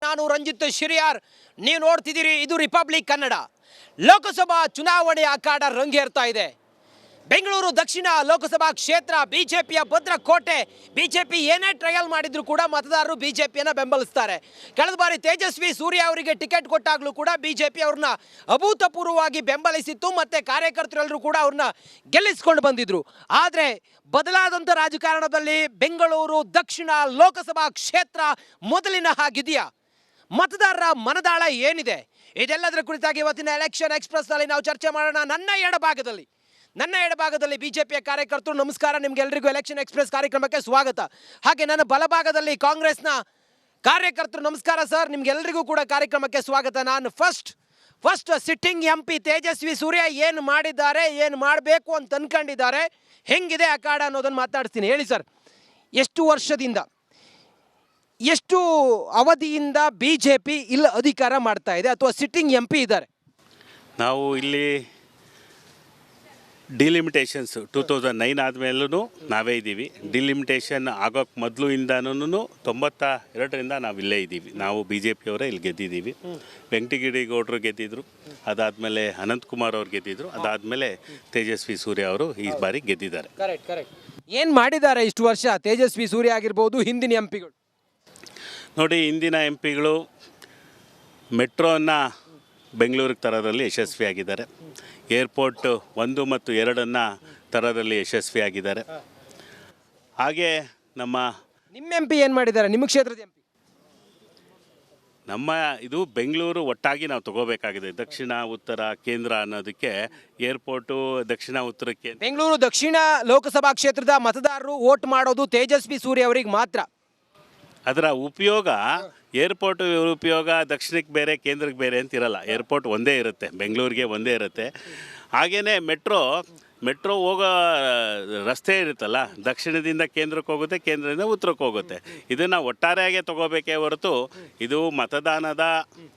ನಾನು ರಂಜಿತ್ ಶಿರಿಯಾರ್. ನೀವು ನೋಡ್ತಿದ್ದೀರಿ ಇದು ರಿಪಬ್ಲಿಕ್ ಕನ್ನಡ. ಲೋಕಸಭಾ ಚುನಾವಣೆಯ ಅಖಾಡ ರಂಗೇರ್ತಾ ಇದೆ. ಬೆಂಗಳೂರು ದಕ್ಷಿಣ ಲೋಕಸಭಾ ಕ್ಷೇತ್ರ ಬಿಜೆಪಿಯ ಭದ್ರಕೋಟೆ. ಬಿಜೆಪಿ ಏನೇ ಟ್ರಯಲ್ ಮಾಡಿದ್ರು ಕೂಡ ಮತದಾರರು ಬಿಜೆಪಿಯನ್ನು ಬೆಂಬಲಿಸ್ತಾರೆ. ಕಳೆದ ಬಾರಿ ತೇಜಸ್ವಿ ಸೂರ್ಯ ಅವರಿಗೆ ಟಿಕೆಟ್ ಕೊಟ್ಟಾಗಲೂ ಕೂಡ ಬಿಜೆಪಿ ಅವ್ರನ್ನ ಅಭೂತಪೂರ್ವವಾಗಿ ಬೆಂಬಲಿಸಿತ್ತು, ಮತ್ತೆ ಕಾರ್ಯಕರ್ತರೆಲ್ಲರೂ ಕೂಡ ಅವ್ರನ್ನ ಗೆಲ್ಲಿಸ್ಕೊಂಡು ಬಂದಿದ್ರು. ಆದರೆ ಬದಲಾದಂಥ ರಾಜಕಾರಣದಲ್ಲಿ ಬೆಂಗಳೂರು ದಕ್ಷಿಣ ಲೋಕಸಭಾ ಕ್ಷೇತ್ರ ಮೊದಲಿನ ಹಾಗಿದೆಯಾ? ಮತದಾರರ ಮನದಾಳ ಏನಿದೆ? ಇದೆಲ್ಲದರ ಕುರಿತಾಗಿ ಇವತ್ತಿನ ಎಲೆಕ್ಷನ್ ಎಕ್ಸ್ಪ್ರೆಸ್ನಲ್ಲಿ ನಾವು ಚರ್ಚೆ ಮಾಡೋಣ. ನನ್ನ ಎಡಭಾಗದಲ್ಲಿ ಬಿಜೆಪಿಯ ಕಾರ್ಯಕರ್ತರು. ನಮಸ್ಕಾರ, ನಿಮ್ಗೆಲ್ಲರಿಗೂ ಎಲೆಕ್ಷನ್ ಎಕ್ಸ್ಪ್ರೆಸ್ ಕಾರ್ಯಕ್ರಮಕ್ಕೆ ಸ್ವಾಗತ. ಹಾಗೆ ನನ್ನ ಬಲಭಾಗದಲ್ಲಿ ಕಾಂಗ್ರೆಸ್ನ ಕಾರ್ಯಕರ್ತರು. ನಮಸ್ಕಾರ ಸರ್, ನಿಮ್ಗೆಲ್ಲರಿಗೂ ಕೂಡ ಕಾರ್ಯಕ್ರಮಕ್ಕೆ ಸ್ವಾಗತ. ನಾನು first sitting MP Tejasvi Surya ಏನು ಮಾಡಿದ್ದಾರೆ, ಏನು ಮಾಡಬೇಕು ಅಂತ ಅನ್ಕೊಂಡಿದ್ದಾರೆ, ಹೆಂಗಿದೆ ಅಖಾಡ ಅನ್ನೋದನ್ನು ಮಾತಾಡ್ತೀನಿ. ಹೇಳಿ ಸರ್, ಎಷ್ಟು ವರ್ಷದಿಂದ, ಎಷ್ಟು ಅವಧಿಯಿಂದ ಬಿಜೆಪಿ ಇಲ್ಲಿ ಅಧಿಕಾರ ಮಾಡ್ತಾ ಇದೆ, ಅಥವಾ ಸಿಟ್ಟಿಂಗ್ MP ಇದ್ದಾರೆ? ನಾವು ಇಲ್ಲಿ ಡಿಲಿಮಿಟೇಷನ್ಸ್ 2009 ಆದಮೇಲೂ ನಾವೇ ಇದ್ದೀವಿ. ಡಿಲಿಮಿಟೇಷನ್ ಆಗೋಕ್ಕೆ ಮೊದಲಿಂದನೂ 92ರಿಂದ ನಾವು ಇಲ್ಲೇ ಇದ್ದೀವಿ. ನಾವು BJP ಅವರೇ ಇಲ್ಲಿ ಗೆದ್ದಿದ್ದೀವಿ. ವೆಂಕಟಗಿರಿ ಗೌಡರು ಗೆದ್ದಿದ್ರು, ಅದಾದಮೇಲೆ ಅನಂತಕುಮಾರ್ ಅವ್ರು ಗೆದ್ದಿದ್ರು, ಅದಾದಮೇಲೆ ತೇಜಸ್ವಿ ಸೂರ್ಯ ಅವರು ಈ ಬಾರಿ ಗೆದ್ದಿದ್ದಾರೆ. ಕರೆಕ್ಟ್. ಏನು ಮಾಡಿದ್ದಾರೆ ಇಷ್ಟು ವರ್ಷ ತೇಜಸ್ವಿ ಸೂರ್ಯ ಆಗಿರ್ಬೋದು, ಹಿಂದಿನ MPಗಳು? ನೋಡಿ, ಹಿಂದಿನ MPಗಳು ಮೆಟ್ರೋನ ಬೆಂಗಳೂರಿಗೆ ತರೋದ್ರಲ್ಲಿ ಯಶಸ್ವಿಯಾಗಿದ್ದಾರೆ. ಏರ್ಪೋರ್ಟ್ 1 ಮತ್ತು 2 ತರೋದ್ರಲ್ಲಿ ಯಶಸ್ವಿಯಾಗಿದ್ದಾರೆ. ಹಾಗೆ ನಿಮ್ಮ MP ಏನು ಮಾಡಿದ್ದಾರೆ, ನಿಮ್ಮ ಕ್ಷೇತ್ರದ MP? ಇದು ಬೆಂಗಳೂರು ಒಟ್ಟಾಗಿ ನಾವು ತಗೋಬೇಕಾಗಿದೆ. ದಕ್ಷಿಣ ಉತ್ತರ ಕೇಂದ್ರ ಅನ್ನೋದಕ್ಕೆ ಏರ್ಪೋರ್ಟು ದಕ್ಷಿಣ ಉತ್ತರಕ್ಕೆ. ಬೆಂಗಳೂರು ದಕ್ಷಿಣ ಲೋಕಸಭಾ ಕ್ಷೇತ್ರದ ಮತದಾರರು ವೋಟ್ ಮಾಡೋದು ತೇಜಸ್ವಿ ಸೂರ್ಯ ಅವರಿಗೆ ಮಾತ್ರ. ಅದರ ಉಪಯೋಗ, ಏರ್ಪೋರ್ಟ್ ಉಪಯೋಗ ದಕ್ಷಿಣಕ್ಕೆ ಬೇರೆ ಕೇಂದ್ರಕ್ಕೆ ಬೇರೆ ಅಂತಿರಲ್ಲ. ಏರ್ಪೋರ್ಟ್ ಒಂದೇ ಇರುತ್ತೆ, ಬೆಂಗಳೂರಿಗೆ ಒಂದೇ ಇರುತ್ತೆ. ಹಾಗೆಯೇ ಮೆಟ್ರೋ ಹೋಗೋ ರಸ್ತೆ ಇರುತ್ತಲ್ಲ, ದಕ್ಷಿಣದಿಂದ ಕೇಂದ್ರಕ್ಕೆ ಹೋಗುತ್ತೆ, ಕೇಂದ್ರದಿಂದ ಉತ್ತರಕ್ಕೆ ಹೋಗುತ್ತೆ. ಇದನ್ನು ಒಟ್ಟಾರೆಯಾಗಿ ತೊಗೋಬೇಕೇ ಹೊರತು ಇದು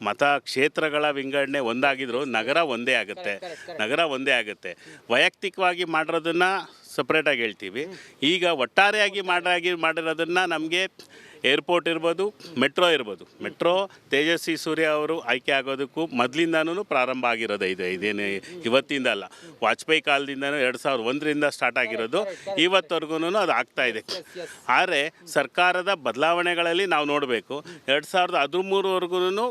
ಮತಕ್ಷೇತ್ರಗಳ ವಿಂಗಡಣೆ ಒಂದಾಗಿದ್ರು ನಗರ ಒಂದೇ ಆಗುತ್ತೆ. ವೈಯಕ್ತಿಕವಾಗಿ ಮಾಡಿರೋದನ್ನು ಸಪ್ರೇಟಾಗಿ ಹೇಳ್ತೀವಿ. ಈಗ ಒಟ್ಟಾರೆಯಾಗಿ ಮಾಡಿರೋದನ್ನು ನಮಗೆ ಏರ್ಪೋರ್ಟ್ ಇರ್ಬೋದು, ಮೆಟ್ರೋ ತೇಜಸ್ವಿ ಸೂರ್ಯ ಅವರು ಆಯ್ಕೆ ಆಗೋದಕ್ಕೂ ಮೊದಲಿಂದನೂ ಪ್ರಾರಂಭ ಆಗಿರೋದು. ಇದೇನು ಇವತ್ತಿಂದ ಅಲ್ಲ, ವಾಜಪೇಯಿ ಕಾಲದಿಂದನೂ 2001ರಿಂದ ಸ್ಟಾರ್ಟ್ ಆಗಿರೋದು, ಇವತ್ತವರೆಗೂ ಅದು ಆಗ್ತಾ ಇದೆ. ಆದರೆ ಸರ್ಕಾರದ ಬದಲಾವಣೆಗಳಲ್ಲಿ ನಾವು ನೋಡಬೇಕು. 2013ವರೆಗೂ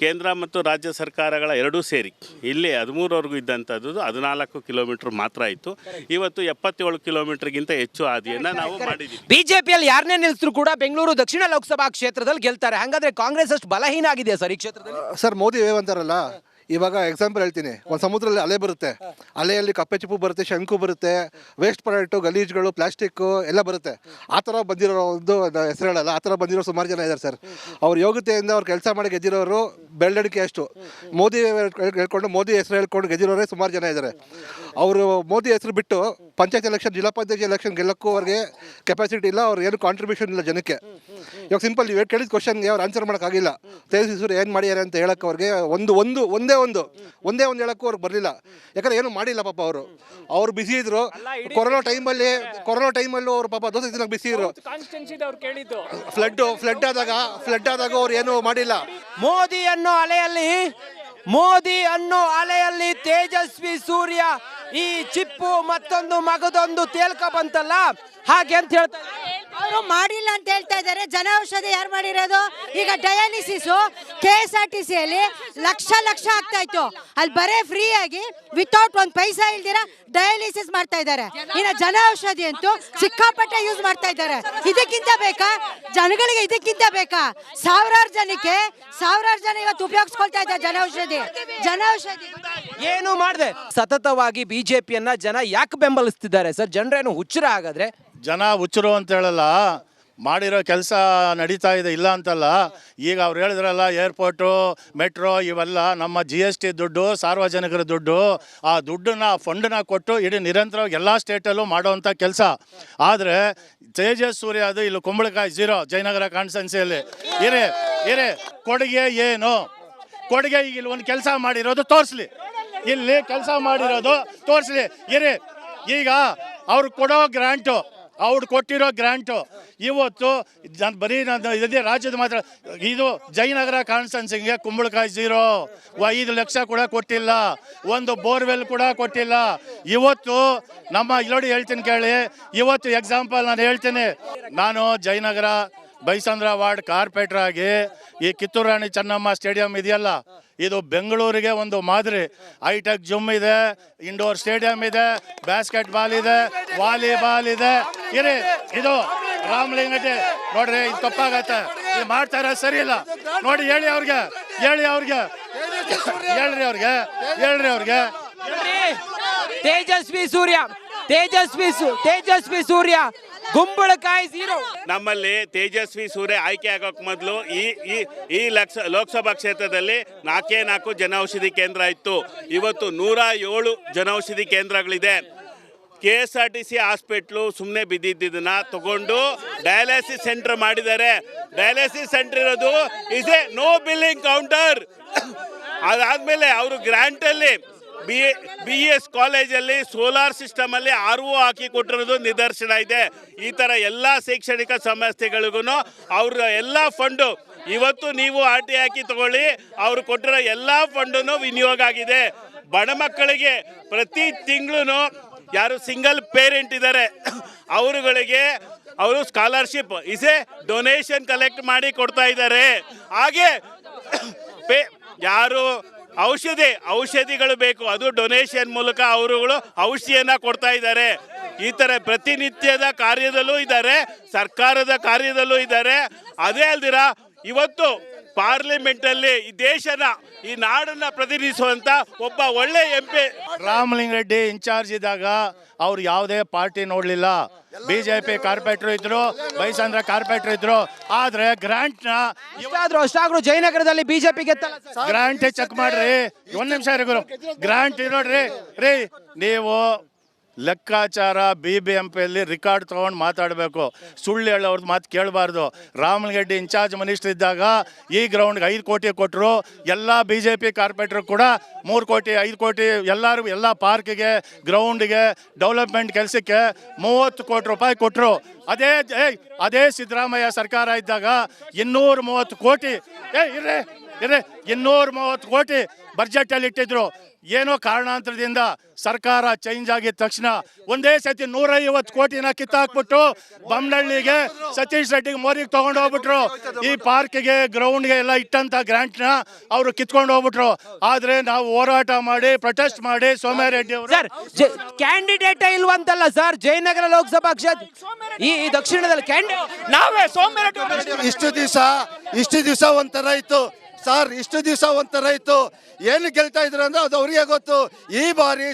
ಕೇಂದ್ರ ಮತ್ತು ರಾಜ್ಯ ಸರ್ಕಾರಗಳ ಎರಡೂ ಸೇರಿ ಇಲ್ಲಿ 13ವರೆಗೂ ಇದ್ದಂಥದ್ದು 14 ಕಿಲೋಮೀಟ್ರ್ ಮಾತ್ರ ಇತ್ತು. ಇವತ್ತು 77 ಕಿಲೋಮೀಟ್ರ್ಗಿಂತ ಹೆಚ್ಚು ಹಾದಿಯನ್ನು ನಾವು ಮಾಡಿದ್ದೀವಿ. ಬಿಜೆಪಿಯಲ್ಲಿ ಯಾರನ್ನೇ ನಿಲ್ಲಿಸಿದ್ರು ಕೂಡ ಬೆಂಗಳೂರು ದಕ್ಷಿಣ ಲೋಕಸಭಾ ಕ್ಷೇತ್ರದಲ್ಲಿ ಗೆಲ್ತಾರೆ. ಹಾಗಾದ್ರೆ ಕಾಂಗ್ರೆಸ್ ಅಷ್ಟು ಬಲಹೀನ ಆಗಿದೆಯಾ ಸರ್ ಈ ಕ್ಷೇತ್ರದಲ್ಲಿ? ಸರ್, ಮೋದಿ ವೇವ್ ಅಂತಾರಲ್ಲ, ಇವಾಗ ಎಕ್ಸಾಂಪಲ್ ಹೇಳ್ತೀನಿ. ಒಂದು ಸಮುದ್ರದಲ್ಲಿ ಅಲೆ ಬರುತ್ತೆ, ಅಲೆಯಲ್ಲಿ ಕಪ್ಪೆ ಚಿಪ್ಪು ಬರುತ್ತೆ, ಶಂಕು ಬರುತ್ತೆ, ವೇಸ್ಟ್ ಪ್ರಾಡಕ್ಟು, ಗಲೀಜುಗಳು, ಪ್ಲಾಸ್ಟಿಕ್ಕು ಎಲ್ಲ ಬರುತ್ತೆ. ಆ ಥರ ಬಂದಿರೋ ಒಂದು ಹೆಸರು ಹೇಳಲ್ಲ, ಆ ಥರ ಬಂದಿರೋ ಸುಮಾರು ಜನ ಇದ್ದಾರೆ ಸರ್. ಅವ್ರ ಯೋಗ್ಯತೆಯಿಂದ ಅವ್ರು ಕೆಲಸ ಮಾಡಿ ಗೆದ್ದಿರೋರು ಬೆಳ್ಳಡಿಕೆ ಅಷ್ಟು. ಮೋದಿ ಹೇಳ್ಕೊಂಡು, ಮೋದಿ ಹೆಸರು ಹೇಳ್ಕೊಂಡು ಗೆದ್ದಿರೋರೇ ಸುಮಾರು ಜನ ಇದ್ದಾರೆ. ಅವರು ಮೋದಿ ಹೆಸರು ಬಿಟ್ಟು ಪಂಚಾಯತ್ ಎಲೆಕ್ಷನ್, ಜಿಲ್ಲಾ ಪಂಚಾಯತ್ ಎಲೆಕ್ಷನ್ ಗೆಲ್ಲಕ್ಕೂ ಅವ್ರಿಗೆ ಕೆಪಾಸಿಟಿ ಇಲ್ಲ, ಅವ್ರು ಏನು ಕಾಂಟ್ರಿಬ್ಯೂಷನ್ ಇಲ್ಲ ಜನಕ್ಕೆ. ಇವಾಗ ಸಿಂಪಲ್, ನೀವು ಕೇಳಿದ ಕ್ವಶನ್ಗೆ ಅವ್ರು ಆನ್ಸರ್ ಮಾಡೋಕ್ಕಾಗಿಲ್ಲ. ತೇಜಸ್ವಿ ಸೂರ್ಯ ಏನು ಮಾಡಿದ್ದಾರೆ ಅಂತ ಹೇಳಕ್ಕೆ ಅವ್ರಿಗೆ ಒಂದೇ ಒಂದು ಹೇಳಕ್ಕೂ ಅವ್ರಿಗೆ ಬರಲಿಲ್ಲ. ಯಾಕಂದ್ರೆ ಏನು ಮಾಡಿಲ್ಲ ಪಾಪ. ಅವ್ರು ಬಿಸಿ ಇದ್ರು. ಕೊರೋನಾ ಟೈಮಲ್ಲೂ ಅವ್ರು ಪಾಪ ದೋಸೆ ತಿನ್ನಕ್ಕೆ ಬಿಸಿ ಇದ್ರು. ಫ್ಲಡ್ ಆದಾಗ ಅವ್ರು ಏನು ಮಾಡಿಲ್ಲ. ಮೋದಿ ಅನ್ನೋ ಅಲೆಯಲ್ಲಿ ತೇಜಸ್ವಿ ಸೂರ್ಯ ಈ ಚಿಪ್ಪು ಮತ್ತೊಂದು ಮಗದೊಂದು ತೇಲ್ಕ ಬಂತಲ್ಲ, ಹಾಗೆ ಅಂತ ಹೇಳ್ತಾರೆ. ಅವರು ಮಾಡಿಲ್ಲ ಅಂತ ಹೇಳ್ತಾ ಇದ್ದಾರೆ. ಜನೌಷಧಿ ಯಾರು ಮಾಡಿರೋದು? ಈಗ ಡಯಾಲಿಸಿಸ್ KSRTCಯಲ್ಲಿ ಲಕ್ಷ ಆಗ್ತಾ ಇತ್ತು, ಅಲ್ಲಿ ಬರೇ ಫ್ರೀ ಆಗಿ ವಿತೌಟ್ ಒಂದು ಪೈಸಾ ಇಲ್ದಿರ ಡಯಾಲಿಸಿಸ್ ಮಾಡ್ತಾ ಇದ್ದಾರೆ. ಇನ್ನು ಜನೌಷಧಿ ಅಂತೂ ಸಿಕ್ಕಾಪಟ್ಟೆ ಯೂಸ್ ಮಾಡ್ತಾ ಇದ್ದಾರೆ. ಇದಕ್ಕಿಂತ ಬೇಕಾ ಜನಗಳಿಗೆ? ಇದಕ್ಕಿಂತ ಬೇಕಾ? ಸಾವಿರಾರು ಜನ ಇವತ್ತು ಉಪಯೋಗಿಸ್ಕೊಳ್ತಾ ಇದ್ದಾರೆ ಜನೌಷಧಿ. ಏನು ಮಾಡಿದೆ? ಸತತವಾಗಿ ಬಿಜೆಪಿಯನ್ನ ಜನ ಯಾಕೆ ಬೆಂಬಲಿಸ್ತಿದ್ದಾರೆ ಸರ್? ಜನರೇನು ಹುಚ್ಚರ? ಹಾಗಾದ್ರೆ ಜನ ಹುಚ್ಚರು ಅಂತ ಹೇಳಲ್ಲ, ಮಾಡಿರೋ ಕೆಲಸ ನಡೀತಾ ಇದೆ, ಇಲ್ಲ ಅಂತಲ್ಲ. ಈಗ ಅವ್ರು ಹೇಳಿದ್ರಲ್ಲ, ಏರ್ಪೋರ್ಟು, ಮೆಟ್ರೋ ಇವೆಲ್ಲ ನಮ್ಮ GST ದುಡ್ಡು, ಸಾರ್ವಜನಿಕರ ದುಡ್ಡು. ಆ ದುಡ್ಡನ್ನ, ಫಂಡನ್ನ ಕೊಟ್ಟು ಇಡೀ ನಿರಂತರವಾಗಿ ಎಲ್ಲ ಸ್ಟೇಟಲ್ಲೂ ಮಾಡೋವಂಥ ಕೆಲಸ. ಆದರೆ ತೇಜಸ್ ಸೂರ್ಯ ಅದು ಇಲ್ಲಿ ಕುಂಬಳಕಾಯಿ 0 ಜಯನಗರ ಕಾನ್ಸ್ಟಿಟ್ಯೂನ್ಸಿಯಲ್ಲಿ ಇರೇ ಕೊಡುಗೆ ಏನು? ಕೊಡುಗೆ ಈಗ ಇಲ್ಲಿ ಒಂದು ಕೆಲಸ ಮಾಡಿರೋದು ತೋರಿಸ್ಲಿ, ಇಲ್ಲಿ ಕೆಲಸ ಮಾಡಿರೋದು ತೋರಿಸ್ಲಿ. ಈಗ ಅವ್ರು ಕೊಡೋ ಗ್ರಾಂಟು ಅವ್ರು ಕೊಟ್ಟಿರೋ ಗ್ರ್ಯಾಂಟು ಇವತ್ತು ನಾನು ಬರೀ ನಾನು ಇದೇ ರಾಜ್ಯದ ಮಾತ್ರ ಇದು ಜಯನಗರ ಕಾನ್ಸ್ಟೆನ್ಸಿಗೆ ಕುಂಬಳಕಾಯಿ 0, 5 ಲಕ್ಷ ಕೂಡ ಕೊಟ್ಟಿಲ್ಲ, ಒಂದು ಬೋರ್ವೆಲ್ ಕೂಡ ಕೊಟ್ಟಿಲ್ಲ. ಇವತ್ತು ನಮ್ಮ ಇಲ್ಲಿ ಹೇಳ್ತೀನಿ ಕೇಳಿ, ಇವತ್ತು ಎಕ್ಸಾಂಪಲ್ ನಾನು ಹೇಳ್ತೀನಿ, ನಾನು ಜಯನಗರ ಬೈಸಂದ್ರ ವಾರ್ಡ್ ಕಾರ್ಪೊರೇಟರ್ ಆಗಿ ಈ ಕಿತ್ತೂರು ರಾಣಿ ಚೆನ್ನಮ್ಮ ಸ್ಟೇಡಿಯಂ ಇದೆಯಲ್ಲ, ಇದು ಬೆಂಗಳೂರಿಗೆ ಒಂದು ಮಾದರಿ. ಹೈಟೆಕ್ ಜಿಮ್ ಇದೆ, ಇಂಡೋರ್ ಸ್ಟೇಡಿಯಂ ಇದೆ, ಬ್ಯಾಸ್ಕೆಟ್ ಬಾಲ್ ಇದೆ, ವಾಲಿಬಾಲ್ ಇದೆ. ಇದು ರಾಮಲಿಂಗಟ್ಟಿ ನೋಡ್ರಿ, ಇದು ತಪ್ಪಾಗತ್ತೆ, ಇದು ಮಾಡ್ತಾರೆ, ಸರಿ ಇಲ್ಲ ನೋಡಿ. ಹೇಳ್ರಿ ಅವ್ರಿಗೆ ತೇಜಸ್ವಿ ಸೂರ್ಯ ಗುಂಬಳಕಾಯಿ 0. ನಮ್ಮಲ್ಲಿ ತೇಜಸ್ವಿ ಸೂರ್ಯ ಆಯ್ಕೆ ಆಗೋಕೆ ಮೊದಲು ಈ ಲೋಕಸಭಾ ಕ್ಷೇತ್ರದಲ್ಲಿ 4 ಜನೌಷಧಿ ಕೇಂದ್ರ ಇತ್ತು. ಇವತ್ತು 107 ಜನೌಷಧಿ ಕೇಂದ್ರಗಳಿದೆ. KSRTC ಹಾಸ್ಪಿಟ್ಲು ಸುಮ್ಮನೆ ಬಿದ್ದಿದ್ದನ್ನ ತಗೊಂಡು ಡಯಾಲಿಸಿಸ್ ಸೆಂಟರ್ ಮಾಡಿದ್ದಾರೆ. ಡಯಾಲಿಸಿಸ್ ಸೆಂಟರ್ ಇರೋದು is a no billing counter. ಅದಾದಮೇಲೆ ಅವರು ಗ್ರ್ಯಾಂಟಲ್ಲಿ BS ಕಾಲೇಜಲ್ಲಿ ಸೋಲಾರ್ ಸಿಸ್ಟಮಲ್ಲಿ RO ಹಾಕಿ ಕೊಟ್ಟಿರೋದು ನಿದರ್ಶನ ಇದೆ. ಈ ಥರ ಎಲ್ಲ ಶೈಕ್ಷಣಿಕ ಸಂಸ್ಥೆಗಳಿಗೂ ಅವ್ರ ಎಲ್ಲ ಫಂಡು ಇವತ್ತು ನೀವು RT ಹಾಕಿ ತಗೊಳ್ಳಿ, ಅವರು ಕೊಟ್ಟಿರೋ ಎಲ್ಲ ಫಂಡೂ ವಿನಿಯೋಗ ಆಗಿದೆ. ಬಡ ಮಕ್ಕಳಿಗೆ ಪ್ರತಿ ತಿಂಗಳು ಯಾರು ಸಿಂಗಲ್ ಪೇರೆಂಟ್ ಇದ್ದಾರೆ ಅವರುಗಳಿಗೆ ಅವರು scholarship is A donation collect ಮಾಡಿ ಕೊಡ್ತಾ ಇದ್ದಾರೆ. ಹಾಗೆ ಯಾರು ಔಷಧಿಗಳು ಬೇಕು, ಅದು ಡೊನೇಷನ್ ಮೂಲಕ ಅವರುಗಳು ಔಷಧಿಯನ್ನ ಕೊಡ್ತಾ ಇದ್ದಾರೆ. ಈ ಥರ ಪ್ರತಿನಿತ್ಯದ ಕಾರ್ಯದಲ್ಲೂ ಇದ್ದಾರೆ, ಸರ್ಕಾರದ ಕಾರ್ಯದಲ್ಲೂ ಇದ್ದಾರೆ. ಅದೇ ಅಲ್ದಿರ ಇವತ್ತು ಪಾರ್ಲಿಮೆಂಟಲ್ಲಿ ಈ ದೇಶನ ಈ ನಾಡನ್ನ ಪ್ರತಿನಿಧಿಸುವಂತ ಒಬ್ಬ ಒಳ್ಳೆ MP ರಾಮಲಿಂಗರೆಡ್ಡಿ ಇನ್ಚಾರ್ಜ್ ಇದ್ದಾಗ ಅವ್ರು ಯಾವುದೇ ಪಾರ್ಟಿ ನೋಡಲಿಲ್ಲ. BJP ಕಾರ್ಪೊರೇಟರ್ ಇದ್ರು, ಬೈಸಂದ್ರ ಕಾರ್ಪೊರೇಟರ್ ಇದ್ರು. ಆದ್ರೆ ಗ್ರಾಂಟ್ನ ಅಷ್ಟಾದ್ರೂ ಜಯನಗರದಲ್ಲಿ BJP ಗೆತ್ತಲ್ಲ ಸರ್. ಗ್ರಾಂಟ್ ಚೆಕ್ ಮಾಡ್ರಿ, 1 ನಿಮಿಷ ಇರೋ ಗ್ರಾಂಟ್ ನೋಡ್ರಿ ನೀವು ಲೆಕ್ಕಾಚಾರ BBMPಯಲ್ಲಿ ರೆಕಾರ್ಡ್ ತೊಗೊಂಡು ಮಾತಾಡಬೇಕು. ಸುಳ್ಳು ಹೇಳೋರ್ದು ಮಾತು ಕೇಳಬಾರ್ದು. ರಾಮಲಿಂಗರೆಡ್ಡಿ ಇನ್ಚಾರ್ಜ್ ಮಿನಿಸ್ಟರ್ ಇದ್ದಾಗ ಈ ಗ್ರೌಂಡ್ಗೆ 5 ಕೋಟಿ ಕೊಟ್ಟರು. ಎಲ್ಲ BJP ಕಾರ್ಪೊರೇಟರ್ ಕೂಡ 3 ಕೋಟಿ 5 ಕೋಟಿ ಎಲ್ಲರಿಗೂ ಎಲ್ಲ ಪಾರ್ಕಿಗೆ, ಗ್ರೌಂಡಿಗೆ, ಡೆವಲಪ್ಮೆಂಟ್ ಕೆಲಸಕ್ಕೆ 30 ಕೋಟಿ ರೂಪಾಯಿ ಕೊಟ್ಟರು. ಅದೇ ಸಿದ್ದರಾಮಯ್ಯ ಸರ್ಕಾರ ಇದ್ದಾಗ 230 ಕೋಟಿ 230 ಕೋಟಿ ಬಜೆಟಲ್ಲಿ ಇಟ್ಟಿದ್ರು. ಏನೋ ಕಾರಣಾಂತರದಿಂದ ಸರ್ಕಾರ ಚೇಂಜ್ ಆಗಿದ ತಕ್ಷಣ ಒಂದೇ ಸತಿ 150 ಕೋಟಿನ ಕಿತ್ತಾಕ್ಬಿಟ್ಟು ಬೊಮ್ಮನಹಳ್ಳಿಗೆ ಸತೀಶ್ ರೆಡ್ಡಿಗೆ ಮೋರಿಗೆ ತಗೊಂಡು ಹೋಗ್ಬಿಟ್ರು. ಈ ಪಾರ್ಕ್ಗೆ, ಗ್ರೌಂಡ್ಗೆ ಎಲ್ಲ ಇಟ್ಟಂತ ಗ್ರಾಂಟ್ನ ಅವರು ಕಿತ್ಕೊಂಡು ಹೋಗ್ಬಿಟ್ರು. ಆದ್ರೆ ನಾವು ಹೋರಾಟ ಮಾಡಿ ಪ್ರೊಟೆಸ್ಟ್ ಮಾಡಿ ಸೋಮ್ಯಾರೆಡ್ಡಿ ಅವರು ಸರ್ ಕ್ಯಾಂಡಿಡೇಟ್ ಇಲ್ವಂತಲ್ಲ ಸರ್ ಜಯನಗರ ಲೋಕಸಭಾ ಕ್ಷೇತ್ರ ಈ ದಕ್ಷಿಣದಲ್ಲಿ ನಾವೇ ಸೋಮ್ಯಾರೆಡ್ಡಿ ಇಷ್ಟು ದಿವಸ ಒಂಥರ ಇತ್ತು ಸರ್, ಇಷ್ಟು ದಿವಸ ಒಂಥರ ಇತ್ತು. ಏನು ಗೆಲ್ತಾ ಇದ್ರು ಅಂದ್ರೆ ಅದು ಅವರಿಗೆ ಗೊತ್ತು. ಈ ಬಾರಿ